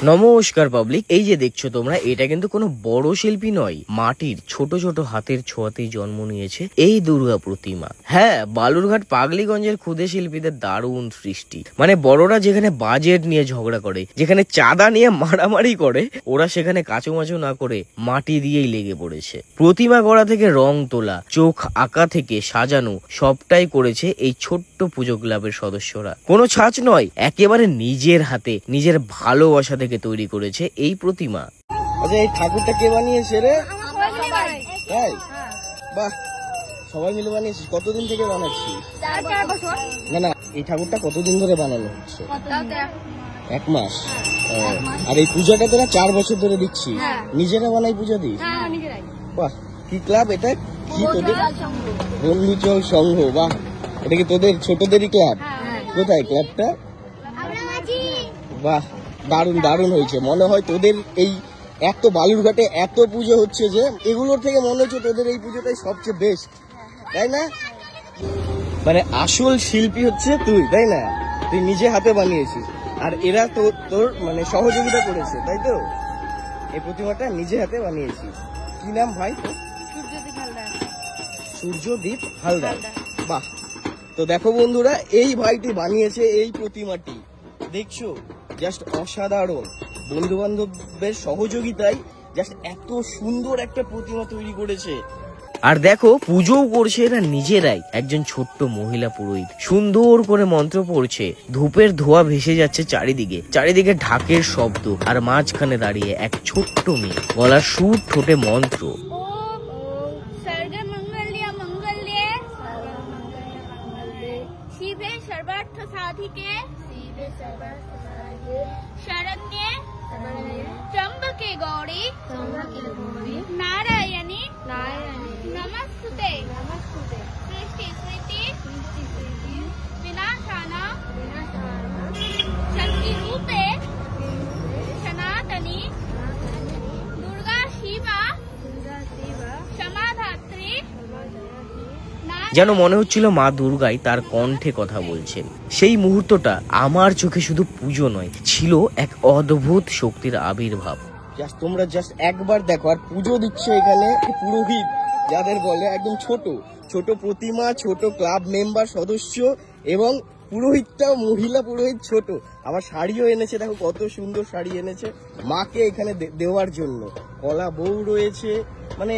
নমস্কার পাবলিক, এই যে দেখছো তোমরা, এটা কিন্তু কোনো বড় শিল্পী নয়, মাটির ছোট ছোট হাতের ছোঁয়াতেই জন্ম নিয়েছে এই দুর্গা প্রতিমা। হ্যাঁ, বালুরঘাট পাগলিগঞ্জের ক্ষুদে শিল্পীদের দারুণ সৃষ্টি। মানে বড়রা যেখানে বাজেট নিয়ে ঝগড়া করে, যেখানে চাঁদা নিয়ে মারামারি করে, ওরা সেখানে কাচুমাচু না করে মাটি দিয়েই লেগে পড়েছে। প্রতিমা গড়া থেকে রং তোলা, চোখ আঁকা থেকে সাজানো, সবটাই করেছে এই ছোট্ট পুজো ক্লাবের সদস্যরা। কোনো ছাঁচ নয়, একেবারে নিজের হাতে নিজের ভালোবাসা থেকে তৈরি করেছে এই প্রতিমা। আচ্ছা, এই ঠাকুরটা কে বানিয়েছে রে? তাই? বাহ, সবাই মিলে বানিয়েছিস? কতদিন থেকে বানাচ্ছিস? না না, এই ঠাকুরটা কতদিন ধরে বানানো হচ্ছে? 1 মাস। আর এই পূজাটা তোরা 4 বছর ধরে দিচ্ছিস? নিজেরা বানাই পূজা দিস? বাহ, কি ক্লাব এটা? কি তোদের? বন্ধুচল সংঘ। বাহ, এটা কি তোদের ছোটদেরই ক্লাব? কোথায় ক্লাবটা? বাহ, দারুণ দারুণ হয়েছে। মনে হয় তোদের এই এত বালুরঘাটে এত পুজো হচ্ছে যে এগুলোর থেকে মনে হচ্ছে তোদের এই পুজোটাই সবচেয়ে বেস্ট, তাই না? মানে আসল শিল্পী হচ্ছে তুই, তাই না? তুই নিজে হাতে বানিয়েছিস, আর এরা তো তোর মানে সহযোগিতা করেছে, তাই তো? এই প্রতিমাটা নিজে হাতে বানিয়েছিস। কি নাম ভাই? সূর্যদীপ হালদার। বাহ, তো দেখো বন্ধুরা, এই ভাইটি বানিয়েছে এই প্রতিমাটি। দেখছো, জাস্ট অসাধারণ। বন্ধু বান্ধবের সহযোগিতায় জাস্ট এত সুন্দর একটা প্রতিমা তৈরি করেছে। আর দেখো, পুজোও করছে এরা নিজেরাই। একজন ছোট্ট মহিলা পুরোহিত সুন্দর করে মন্ত্র পড়ছে, ধূপের ধোঁয়া ভেসে যাচ্ছে চারিদিকে, চারিদিকে ঢাকের শব্দ, আর মাঝখানে দাঁড়িয়ে এক ছোট্ট মেয়ে, গলার সুর, ঠোঁটে মন্ত্র। शरण्ये त्र्यंबके गौरी नारायणी नमस्तुते सृष्टि स्मृति विनाशाना शक्ति रूपे सनातनी दुर्गा शिवा क्षमाधात्री। যেন মনে হচ্ছিল মা দুর্গাই তার কণ্ঠে কথা বলছেন। সেই মুহূর্তটা আমার চোখে শুধু পুজো নয়, ছিল এক অদ্ভুত শক্তির আবির্ভাব। তোমরা জাস্ট একবার দেখো। আর পুজো দিচ্ছে এখানে পুরোহিত, যাদের বলে, একদম ছোট ছোট প্রতিমা, ছোট ক্লাব মেম্বার সদস্য, এবং পুরোহিতটাও মহিলা পুরোহিত, ছোট। আবার শাড়িও এনেছে, দেখো কত সুন্দর শাড়ি এনেছে মাকে এখানে দেওয়ার জন্য। কলা বউ রয়েছে, মানে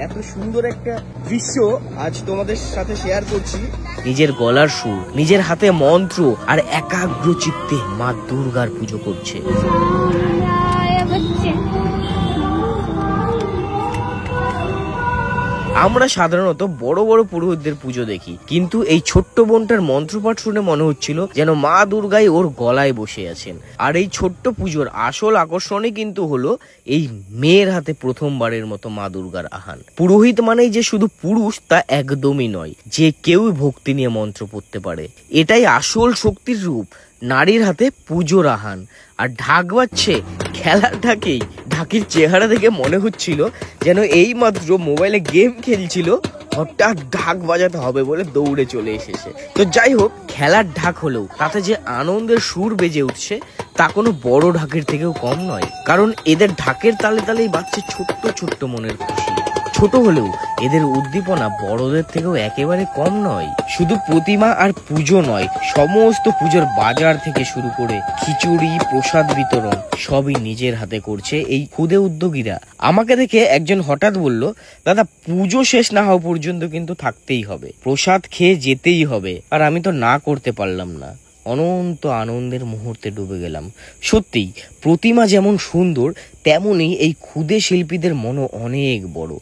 এত সুন্দর একটা দৃশ্য আজ তোমাদের সাথে শেয়ার করছি। নিজের গলার সুর, নিজের হাতে মন্ত্র, আর একাগ্র চিত্তে মা দুর্গার পুজো করছে। আমরা সাধারণত বড় বড় পুরোহিতদের পুজো দেখি, কিন্তু এই ছোট্ট বোনটার মন্ত্রপাঠ শুনে মনে হচ্ছিল যেন মা দুর্গাই ওর গলায় বসে আছেন। আর এই ছোট্ট পুজোর আসল আকর্ষণই কিন্তু হলো এই মেয়ের হাতে প্রথমবারের মতো মা দুর্গার আহান। পুরোহিত মানেই যে শুধু পুরুষ তা একদমই নয়, যে কেউই ভক্তি নিয়ে মন্ত্র পড়তে পারে। এটাই আসল শক্তির রূপ, নারীর হাতে পুজোর আহান। আর ঢাক বাজছে খেলার ঢাকেই। ঢাকির চেহারা দেখে মনে হচ্ছিল যেন এই মাত্র মোবাইলে গেম খেলছিল, হঠাৎ ঢাক বাজাতে হবে বলে দৌড়ে চলে এসেছে। তো যাই হোক, খেলার ঢাক হলেও তাতে যে আনন্দের সুর বেজে উঠছে তা কোনো বড় ঢাকের থেকেও কম নয়, কারণ এদের ঢাকের তালে তালেই বাজছে ছোট্ট ছোট্ট মনের খুশি। ছোট হলেও এদের উদ্দীপনা বড়দের থেকেও একেবারে কম নয়। শুধু প্রতিমা আর পুজো নয়, সমস্ত পুজোর বাজার থেকে শুরু করে খিচুড়ি, প্রসাদ বিতরণ সবই নিজের হাতে করছে এই ক্ষুদে উদ্যোগীরা। আমাকে দেখে একজন হঠাৎ বলল, দাদা পুজো শেষ না হওয়া পর্যন্ত কিন্তু থাকতেই হবে, প্রসাদ খেয়ে যেতেই হবে। আর আমি তো না করতে পারলাম না। অনন্ত আনন্দের মুহূর্তে ডুবে গেলাম। সত্যিই প্রতিমা যেমন সুন্দর, তেমনই এই ক্ষুদে শিল্পীদের মনও অনেক বড়।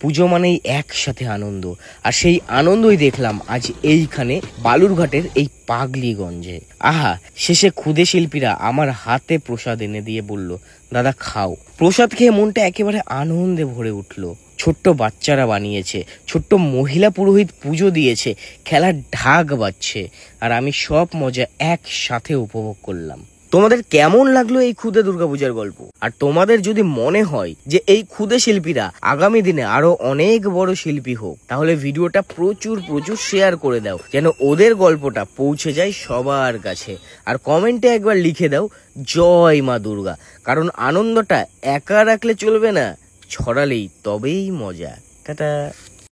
পুজো মানেই একসাথে আনন্দ, আর সেই আনন্দই দেখলাম আজ এইখানে বালুরঘাটের এই পাগলিগঞ্জে। আহা, শেষে ক্ষুদে শিল্পীরা আমার হাতে প্রসাদ এনে দিয়ে বলল, দাদা খাও। প্রসাদ খেয়ে মনটা একেবারে আনন্দে ভরে উঠল। ছোট্ট বাচ্চারা বানিয়েছে, ছোট্ট মহিলা পুরোহিত পুজো দিয়েছে, খেলার ঢাক বাজছে, আর আমি সব মজা একসাথে উপভোগ করলাম। তোমাদের কেমন লাগলো এই ক্ষুদে দুর্গাপূজার গল্প? আর তোমাদের যদি মনে হয় যে এই ক্ষুদে শিল্পীরা আগামী দিনে আরো অনেক বড় শিল্পী হোক, তাহলে ভিডিওটা প্রচুর শেয়ার করে দাও, যেন ওদের গল্পটা পৌঁছে যায় সবার কাছে। আর কমেন্টে একবার লিখে দাও জয় মা দুর্গা, কারণ আনন্দটা একা রাখলে চলবে না, ছড়ালেই তবেই মজা। টাটা।